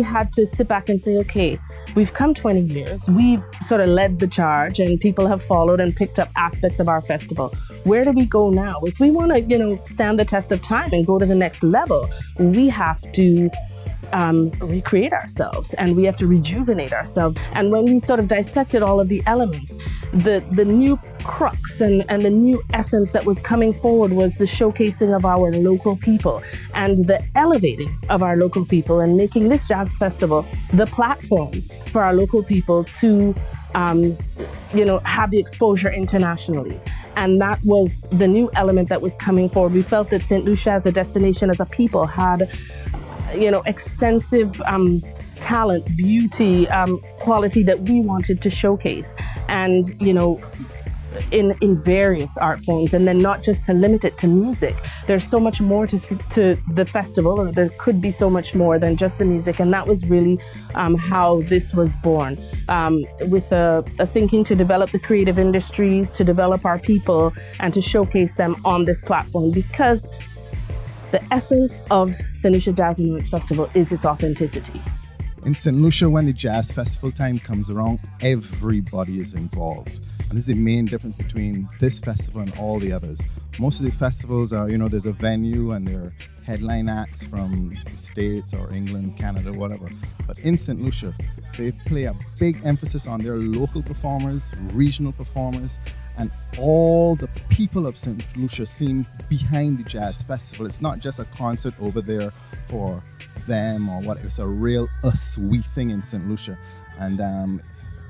we had to sit back and say, okay, we've come 20 years, we've sort of led the charge and people have followed and picked up aspects of our festival. Where do we go now? If we want to, stand the test of time and go to the next level, we have to recreate ourselves and we have to rejuvenate ourselves. And when we sort of dissected all of the elements, the new crux and the new essence that was coming forward was the showcasing of our local people and the elevating of our local people and making this jazz festival the platform for our local people to have the exposure internationally. And that was the new element that was coming forward. We felt that St Lucia as a destination, as a people, had extensive talent, beauty, quality that we wanted to showcase. And, in various art forms, and then not just to limit it to music. There's so much more to the festival, or there could be so much more than just the music, and that was really how this was born, with a thinking to develop the creative industry, to develop our people, and to showcase them on this platform, because the essence of St Lucia Jazz and Roots Festival is its authenticity. In St Lucia, when the jazz festival time comes around, everybody is involved. And this is the main difference between this festival and all the others. Most of the festivals are, there's a venue and there are headline acts from the States or England, Canada, whatever. But in St Lucia, they play a big emphasis on their local performers, regional performers, and all the people of St Lucia seem behind the jazz festival. It's not just a concert over there for them or what. It's a real us-we thing in St Lucia. And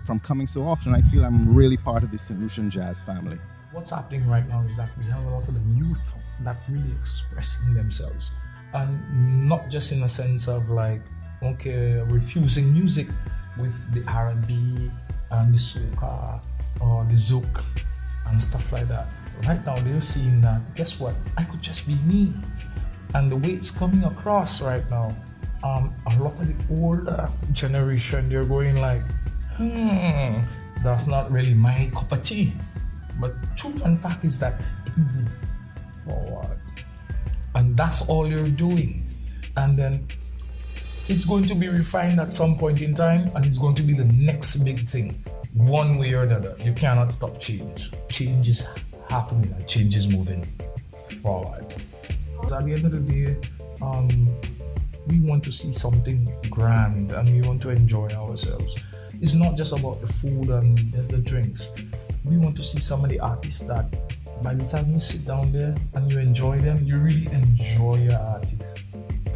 from coming so often, I feel I'm really part of the St Lucian jazz family. What's happening right now is that we have a lot of the youth that really expressing themselves, and not just in a sense of refusing music with the R&B and the soca or the zouk and stuff like that. Right now they're seeing that, guess what, I could just be me. And the way it's coming across right now, a lot of the older generation, they're going like, that's not really my cup of tea. But truth and fact is that it moves forward. And that's all you're doing. And then it's going to be refined at some point in time, and it's going to be the next big thing. One way or another, you cannot stop change. Change is happening and change is moving forward. At the end of the day, we want to see something grand and we want to enjoy ourselves. It's not just about the food and just the drinks. We want to see some of the artists that by the time you sit down there and you enjoy them, you really enjoy your artists.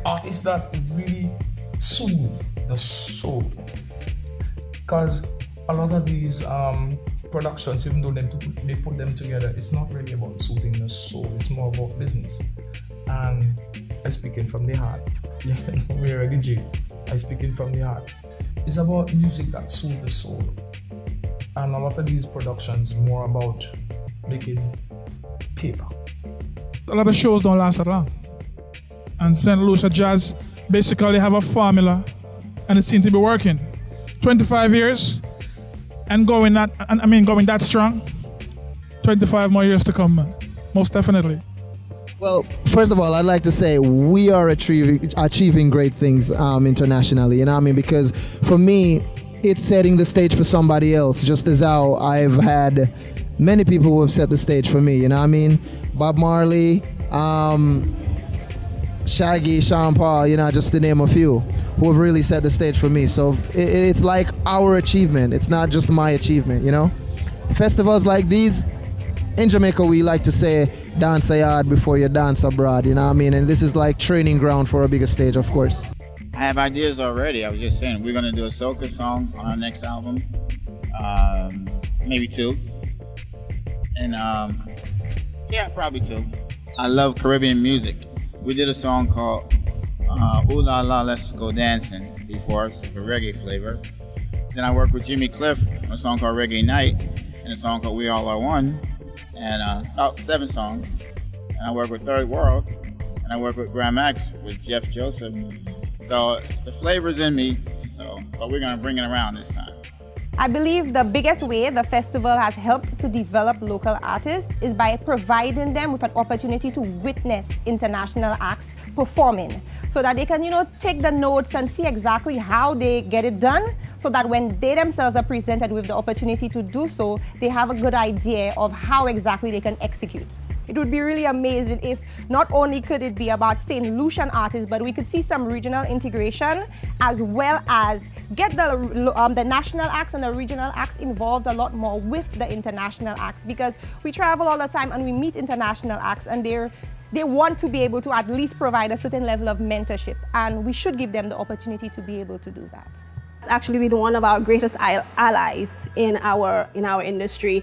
Artists that really soothe the soul. Because a lot of these productions, even though they put them together, it's not really about soothing the soul, it's more about business. And I'm speaking from the heart. We're a DJ. I'm speaking from the heart. It's about music that soothes the soul. And a lot of these productions more about making paper. A lot of shows don't last that long. And St. Lucia Jazz basically have a formula, and it seems to be working. 25 years and going that strong. 25 more years to come, man. Most definitely. Well, first of all, I'd like to say we are achieving great things internationally, because for me, it's setting the stage for somebody else, just as how I've had many people who have set the stage for me, Bob Marley, Shaggy, Sean Paul, just to name a few, who have really set the stage for me. So it's like our achievement. It's not just my achievement, Festivals like these, in Jamaica, we like to say, dance hard before you dance abroad, And this is like training ground for a bigger stage, of course. I have ideas already. I was just saying, we're going to do a soca song on our next album. Maybe two. And probably two. I love Caribbean music. We did a song called Ooh La La Let's Go Dancing before, it's like a reggae flavor. Then I worked with Jimmy Cliff on a song called Reggae Night and a song called We All Are One. And about 7 songs. And I work with Third World, and I work with Graham X with Jeff Joseph. So the flavor's in me, but we're gonna bring it around this time. I believe the biggest way the festival has helped to develop local artists is by providing them with an opportunity to witness international acts performing. so that they can, take the notes and see exactly how they get it done, so that when they themselves are presented with the opportunity to do so, they have a good idea of how exactly they can execute. It would be really amazing if not only could it be about St. Lucian artists, but we could see some regional integration, as well as get the national acts and the regional acts involved a lot more with the international acts, because we travel all the time and we meet international acts, and they want to be able to at least provide a certain level of mentorship, and we should give them the opportunity to be able to do that. Actually been one of our greatest allies in our industry.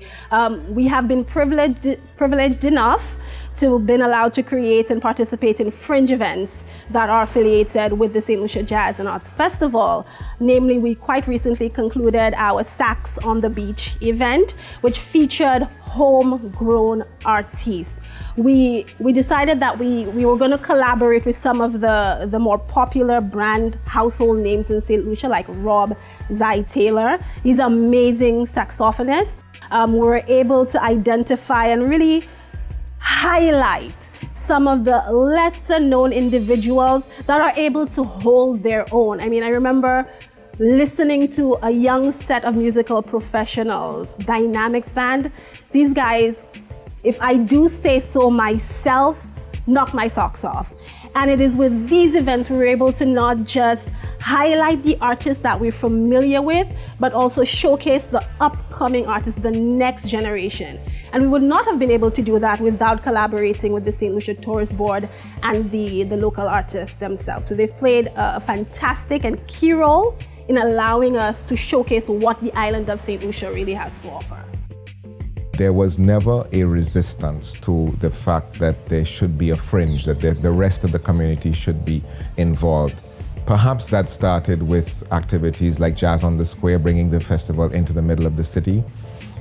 We have been privileged enough to been allowed to create and participate in fringe events that are affiliated with the St. Lucia Jazz and Arts Festival. Namely, we quite recently concluded our Sax on the Beach event, which featured homegrown artists. We decided that we were going to collaborate with some of the more popular brand household names in St. Lucia, like Rob Zai Taylor. He's an amazing saxophonist. We were able to identify and really highlight some of the lesser known individuals that are able to hold their own. I mean, I remember listening to a young set of musical professionals, Dynamics Band. These guys, if I do say so myself, knock my socks off. And it is with these events we were able to not just highlight the artists that we're familiar with, but also showcase the upcoming artists, the next generation. And we would not have been able to do that without collaborating with the St. Lucia Tourist Board and the local artists themselves. So they've played a fantastic and key role in allowing us to showcase what the island of St. Lucia really has to offer. There was never a resistance to the fact that there should be a fringe, that the rest of the community should be involved. Perhaps that started with activities like Jazz on the Square, bringing the festival into the middle of the city.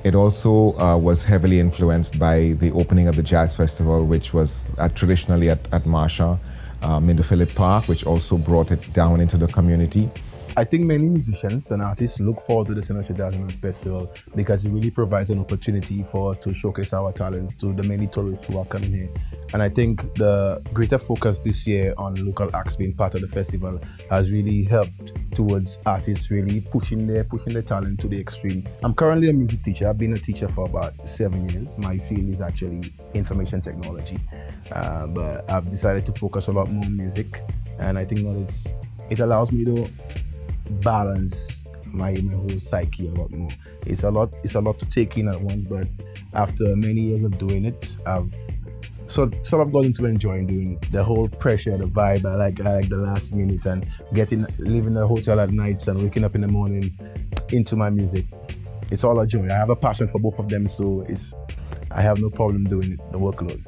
It also was heavily influenced by the opening of the Jazz Festival, which was traditionally at Marsha, in Phillip Park, which also brought it down into the community. I think many musicians and artists look forward to the St. Lucia Jazz and Arts Festival because it really provides an opportunity for us to showcase our talents to the many tourists who are coming here. And I think the greater focus this year on local acts being part of the festival has really helped towards artists really pushing their talent to the extreme. I'm currently a music teacher. I've been a teacher for about 7 years. My field is actually information technology, but I've decided to focus a lot more on music, and I think that it allows me to balance my whole psyche a lot more. It's a lot to take in at once, but after many years of doing it, I've sort of gotten to enjoying doing it. The whole pressure, the vibe, I like the last minute and leaving the hotel at night and waking up in the morning into my music. It's all a joy. I have a passion for both of them, so I have no problem doing it, the workload.